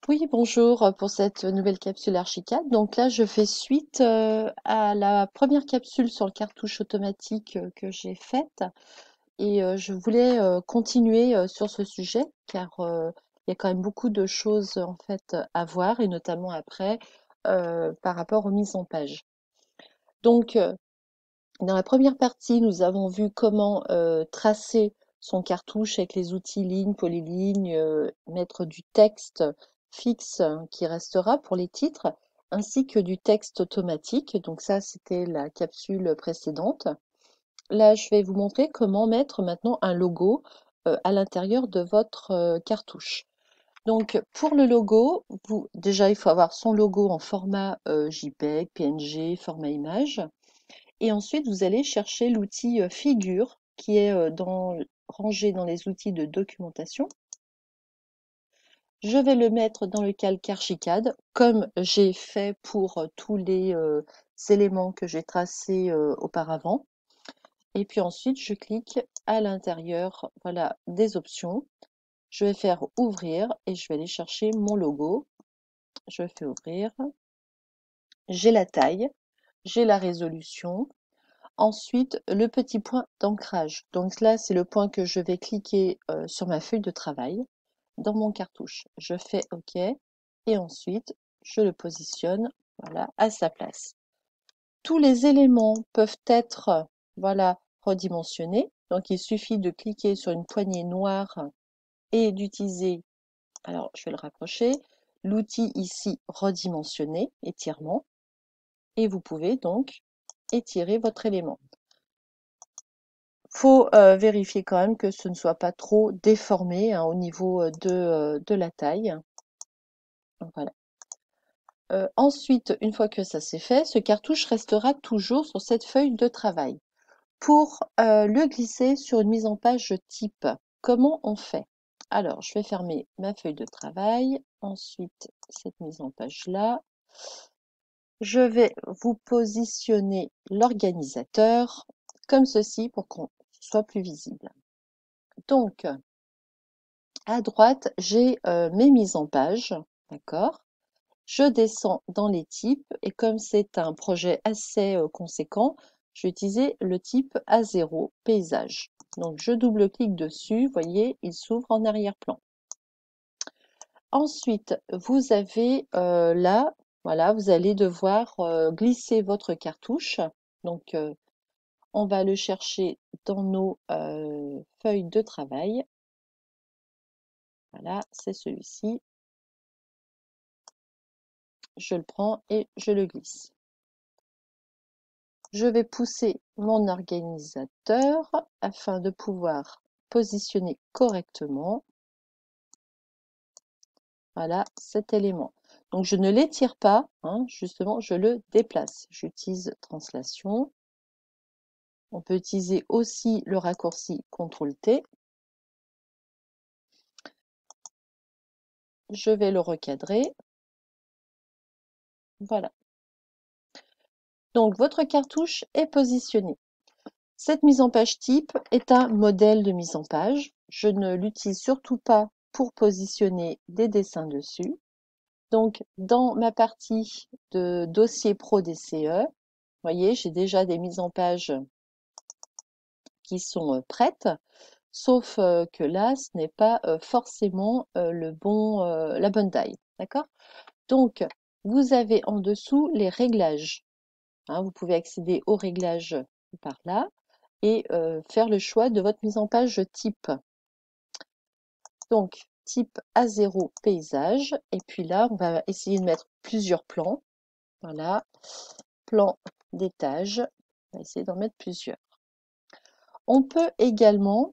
Oui, bonjour pour cette nouvelle capsule Archicad. Donc là, je fais suite à la première capsule sur le cartouche automatique que j'ai faite et je voulais continuer sur ce sujet car il y a quand même beaucoup de choses en fait à voir et notamment après par rapport aux mises en page. Donc dans la première partie, nous avons vu comment tracer son cartouche avec les outils ligne, polyligne, mettre du texte fixe qui restera pour les titres, ainsi que du texte automatique. Donc ça, c'était la capsule précédente. Là, je vais vous montrer comment mettre maintenant un logo à l'intérieur de votre cartouche. Donc pour le logo, déjà il faut avoir son logo en format JPEG, PNG, format image. Et ensuite, vous allez chercher l'outil Figure qui est rangé dans les outils de documentation. Je vais le mettre dans le calque Archicad, comme j'ai fait pour tous les éléments que j'ai tracés auparavant. Et puis ensuite, je clique à l'intérieur, voilà, des options. Je vais faire ouvrir et je vais aller chercher mon logo. Je fais ouvrir. J'ai la taille, j'ai la résolution. Ensuite, le petit point d'ancrage. Donc là, c'est le point que je vais cliquer sur ma feuille de travail dans mon cartouche. Je fais OK et ensuite, je le positionne voilà, à sa place. Tous les éléments peuvent être voilà, redimensionnés. Donc, il suffit de cliquer sur une poignée noire et d'utiliser, alors je vais le rapprocher, l'outil ici redimensionner, étirement. Et vous pouvez donc étirer votre élément. Faut vérifier quand même que ce ne soit pas trop déformé au niveau de la taille. Voilà. Ensuite, une fois que ça c'est fait, ce cartouche restera toujours sur cette feuille de travail. Pour le glisser sur une mise en page type, comment on fait? Alors, je vais fermer ma feuille de travail, ensuite cette mise en page là. Je vais vous positionner l'organisateur comme ceci pour qu'on soit plus visible. Donc, à droite, j'ai mes mises en page, d'accord? Je descends dans les types et comme c'est un projet assez conséquent, je vais utiliser le type A0 paysage. Donc, je double-clique dessus, vous voyez, il s'ouvre en arrière-plan. Ensuite, vous avez là, voilà, vous allez devoir glisser votre cartouche. Donc, on va le chercher dans nos feuilles de travail. Voilà, c'est celui-ci. Je le prends et je le glisse. Je vais pousser mon organisateur afin de pouvoir positionner correctement voilà, cet élément. Donc je ne l'étire pas, hein, justement je le déplace. J'utilise translation. On peut utiliser aussi le raccourci CTRL-T. Je vais le recadrer. Voilà. Donc votre cartouche est positionnée. Cette mise en page type est un modèle de mise en page. Je ne l'utilise surtout pas pour positionner des dessins dessus. Donc, dans ma partie de dossier pro DCE, vous voyez, j'ai déjà des mises en page qui sont prêtes, sauf que là, ce n'est pas forcément la bonne taille. D'accord? Donc, vous avez en dessous les réglages. Hein, vous pouvez accéder aux réglages par là et faire le choix de votre mise en page type. Donc, type A0 paysage. Et puis là, on va essayer de mettre plusieurs plans. Voilà, plan d'étage. On va essayer d'en mettre plusieurs. On peut également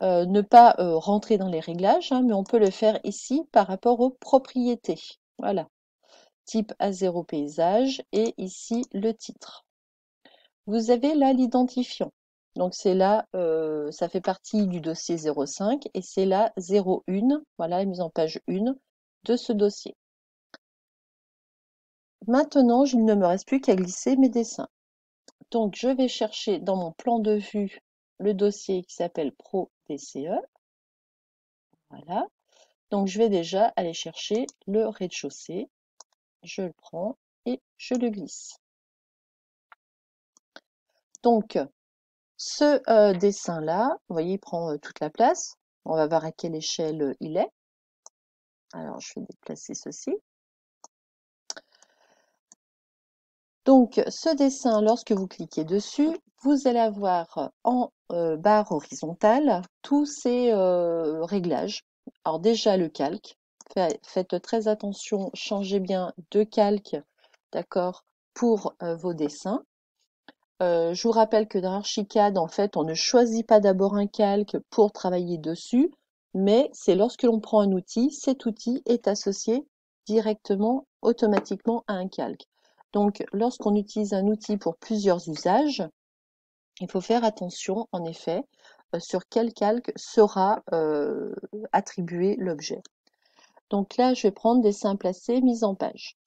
ne pas rentrer dans les réglages, hein, mais on peut le faire ici par rapport aux propriétés. Voilà, type A0 paysage et ici le titre. Vous avez là l'identifiant. Donc c'est là, ça fait partie du dossier 05 et c'est là 01, voilà la mise en page 1 de ce dossier. Maintenant, il ne me reste plus qu'à glisser mes dessins. Donc je vais chercher dans mon plan de vue le dossier qui s'appelle Pro DCE. Voilà. Donc je vais déjà aller chercher le rez-de-chaussée. Je le prends et je le glisse. Donc ce dessin-là, vous voyez, il prend toute la place. On va voir à quelle échelle il est. Alors je vais déplacer ceci. Donc ce dessin, lorsque vous cliquez dessus, vous allez avoir en barre horizontale tous ces réglages. Alors déjà le calque, faites très attention, changez bien de calque, d'accord, pour vos dessins. Je vous rappelle que dans Archicad, en fait, on ne choisit pas d'abord un calque pour travailler dessus, mais c'est lorsque l'on prend un outil, cet outil est associé directement, automatiquement à un calque. Donc, lorsqu'on utilise un outil pour plusieurs usages, il faut faire attention, en effet, sur quel calque sera attribué l'objet. Donc là, je vais prendre dessin placé, mise en page.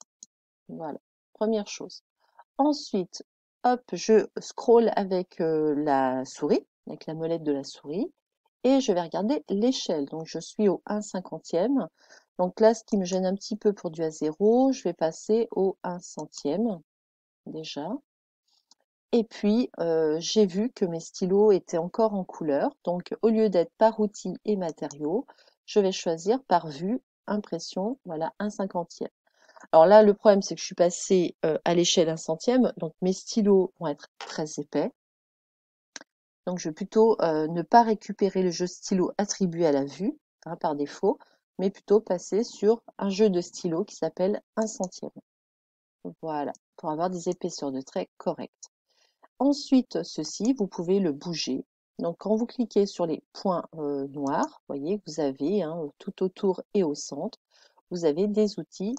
Voilà, première chose. Ensuite, hop, je scrolle avec la souris, avec la molette de la souris, et je vais regarder l'échelle. Donc, je suis au 1/50e. Donc là, ce qui me gêne un petit peu pour du A0, je vais passer au 1/100e déjà. Et puis, j'ai vu que mes stylos étaient encore en couleur. Donc, au lieu d'être par outil et matériaux, je vais choisir par vue, impression, voilà, 1/50e. Alors là, le problème, c'est que je suis passée à l'échelle 1/100e, donc mes stylos vont être très épais. Donc je vais plutôt ne pas récupérer le jeu stylo attribué à la vue, hein, par défaut, mais plutôt passer sur un jeu de stylo qui s'appelle 1/100e. Voilà, pour avoir des épaisseurs de traits correctes. Ensuite, ceci, vous pouvez le bouger. Donc quand vous cliquez sur les points noirs, vous voyez, vous avez tout autour et au centre, vous avez des outils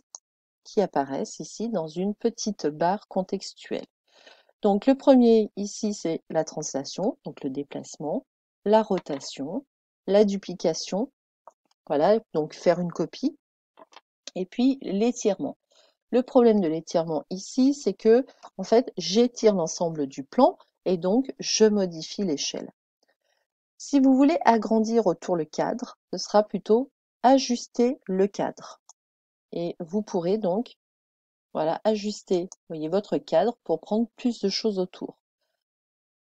qui apparaissent ici dans une petite barre contextuelle. Donc le premier ici, c'est la translation, donc le déplacement, la rotation, la duplication, voilà, donc faire une copie, et puis l'étirement. Le problème de l'étirement ici, c'est que en fait, j'étire l'ensemble du plan et donc je modifie l'échelle. Si vous voulez agrandir autour le cadre, ce sera plutôt ajuster le cadre. Et vous pourrez donc, voilà, ajuster, voyez, votre cadre pour prendre plus de choses autour.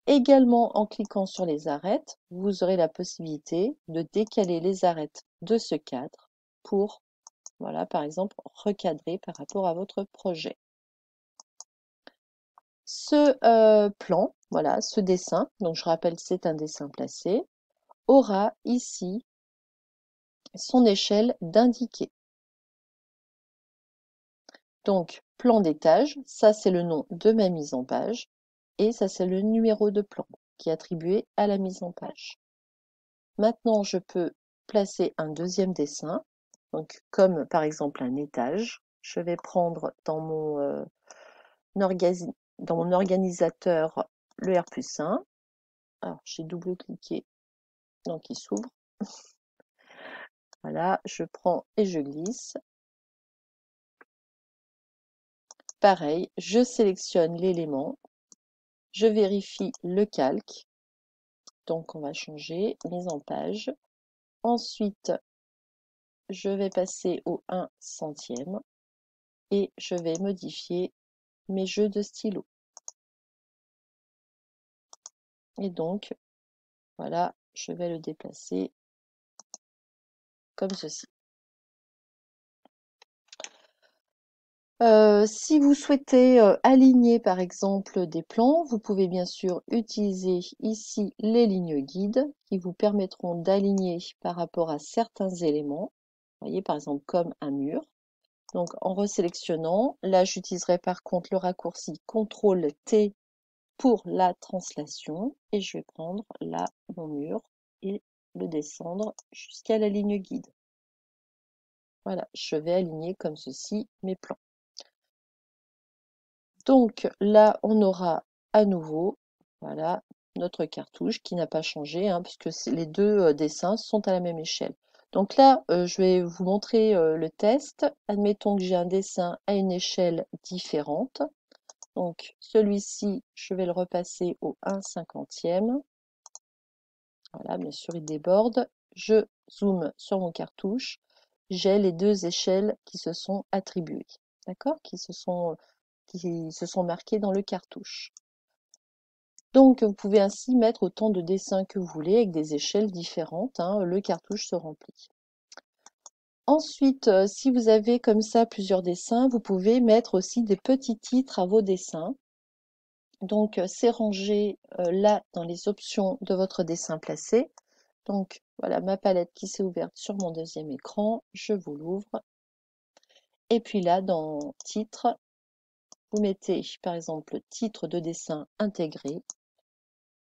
Également, en cliquant sur les arêtes, vous aurez la possibilité de décaler les arêtes de ce cadre pour, voilà, par exemple, recadrer par rapport à votre projet. Ce plan, voilà, ce dessin, donc je rappelle c'est un dessin placé, aura ici son échelle d'indiqué. Donc, plan d'étage, ça c'est le nom de ma mise en page, et ça c'est le numéro de plan qui est attribué à la mise en page. Maintenant, je peux placer un deuxième dessin, donc comme par exemple un étage. Je vais prendre dans mon organisateur le R+1. Alors, j'ai double-cliqué, donc il s'ouvre. Voilà, je prends et je glisse. Pareil, je sélectionne l'élément, je vérifie le calque. Donc, on va changer, mise en page. Ensuite, je vais passer au 1/100e et je vais modifier mes jeux de stylo. Et donc, voilà, je vais le déplacer comme ceci. Si vous souhaitez aligner par exemple des plans, vous pouvez bien sûr utiliser ici les lignes guides qui vous permettront d'aligner par rapport à certains éléments. Vous voyez par exemple comme un mur. Donc en resélectionnant, là j'utiliserai par contre le raccourci CTRL T pour la translation et je vais prendre là mon mur et le descendre jusqu'à la ligne guide. Voilà, je vais aligner comme ceci mes plans. Donc là, on aura à nouveau, voilà, notre cartouche qui n'a pas changé, hein, puisque les deux dessins sont à la même échelle. Donc là, je vais vous montrer le test. Admettons que j'ai un dessin à une échelle différente. Donc celui-ci, je vais le repasser au 1/50e. Voilà, bien sûr, il déborde. Je zoome sur mon cartouche. j'ai les 2 échelles qui se sont attribuées, d'accord? Qui se sont marquées dans le cartouche. Donc, vous pouvez ainsi mettre autant de dessins que vous voulez avec des échelles différentes, hein, le cartouche se remplit. Ensuite, si vous avez comme ça plusieurs dessins, vous pouvez mettre aussi des petits titres à vos dessins. Donc, c'est rangé là dans les options de votre dessin placé. Donc, voilà ma palette qui s'est ouverte sur mon deuxième écran. Je vous l'ouvre. Et puis là, dans titre, vous mettez par exemple titre de dessin intégré.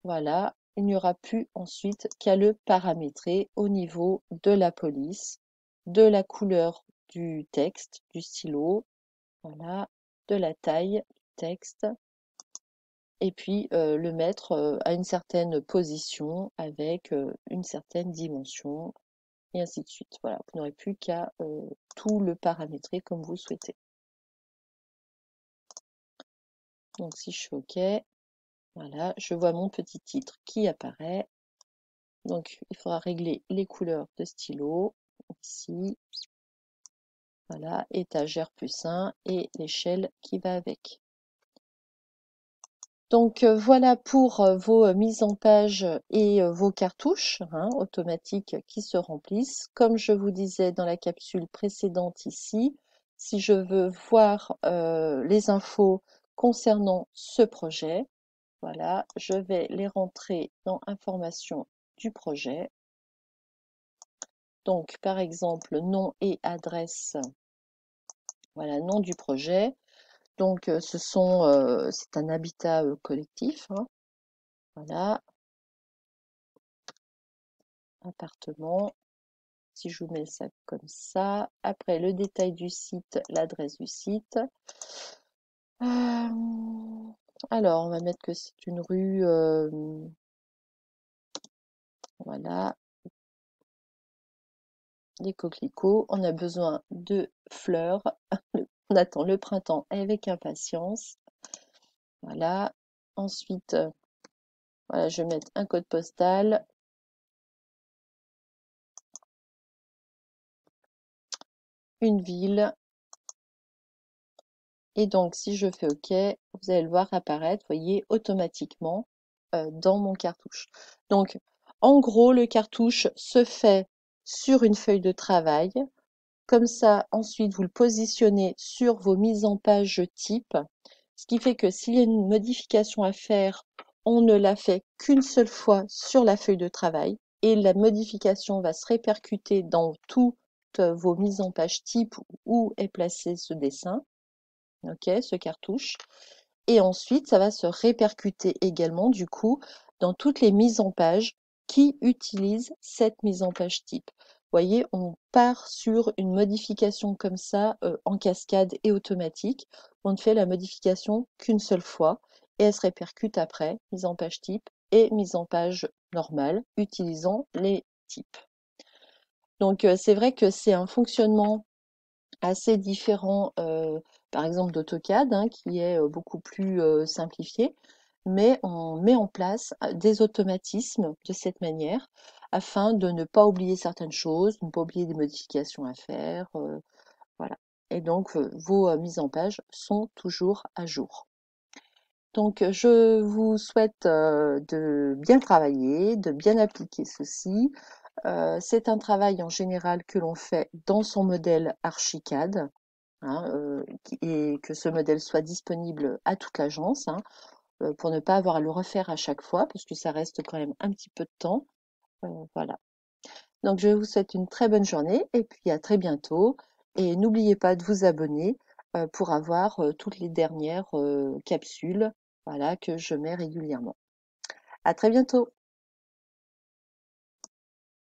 Voilà, il n'y aura plus ensuite qu'à le paramétrer au niveau de la police, de la couleur du texte, du stylo, voilà, de la taille du texte, et puis le mettre à une certaine position avec une certaine dimension, et ainsi de suite. Voilà, vous n'aurez plus qu'à tout le paramétrer comme vous souhaitez. Donc si je fais OK, voilà, je vois mon petit titre qui apparaît. Donc il faudra régler les couleurs de stylo, ici, voilà, étagère +1 et l'échelle qui va avec. Donc voilà pour vos mises en page et vos cartouches hein, automatiques qui se remplissent. Comme je vous disais dans la capsule précédente ici, si je veux voir les infos concernant ce projet, voilà, je vais les rentrer dans Informations du projet. Donc par exemple, nom et adresse, voilà, nom du projet. Donc c'est un habitat collectif, hein, voilà. Appartement, si je vous mets ça comme ça. Après, le détail du site, l'adresse du site. Alors, on va mettre que c'est une rue, voilà, des coquelicots. On a besoin de fleurs. On attend le printemps avec impatience. Voilà. Ensuite, voilà, je vais mettre un code postal. Une ville. Et donc, si je fais OK, vous allez le voir apparaître, vous voyez, automatiquement dans mon cartouche. Donc, en gros, le cartouche se fait sur une feuille de travail. Comme ça, ensuite, vous le positionnez sur vos mises en page type. Ce qui fait que s'il y a une modification à faire, on ne la fait qu'une seule fois sur la feuille de travail. Et la modification va se répercuter dans toutes vos mises en page type où est placé ce dessin. OK, ce cartouche. Et ensuite, ça va se répercuter également, du coup, dans toutes les mises en page qui utilisent cette mise en page type. Vous voyez, on part sur une modification comme ça, en cascade et automatique. On ne fait la modification qu'une seule fois et elle se répercute après, mise en page type et mise en page normale, utilisant les types. Donc, c'est vrai que c'est un fonctionnement assez différent, par exemple d'AutoCAD, hein, qui est beaucoup plus simplifié, mais on met en place des automatismes de cette manière afin de ne pas oublier certaines choses, de ne pas oublier des modifications à faire, voilà. Et donc vos mises en page sont toujours à jour. Donc je vous souhaite de bien travailler, de bien appliquer ceci. C'est un travail en général que l'on fait dans son modèle Archicad, hein, et que ce modèle soit disponible à toute l'agence, hein, pour ne pas avoir à le refaire à chaque fois, parce que ça reste quand même un petit peu de temps. Voilà. Donc je vous souhaite une très bonne journée et puis à très bientôt. Et n'oubliez pas de vous abonner pour avoir toutes les dernières capsules, voilà, que je mets régulièrement. À très bientôt.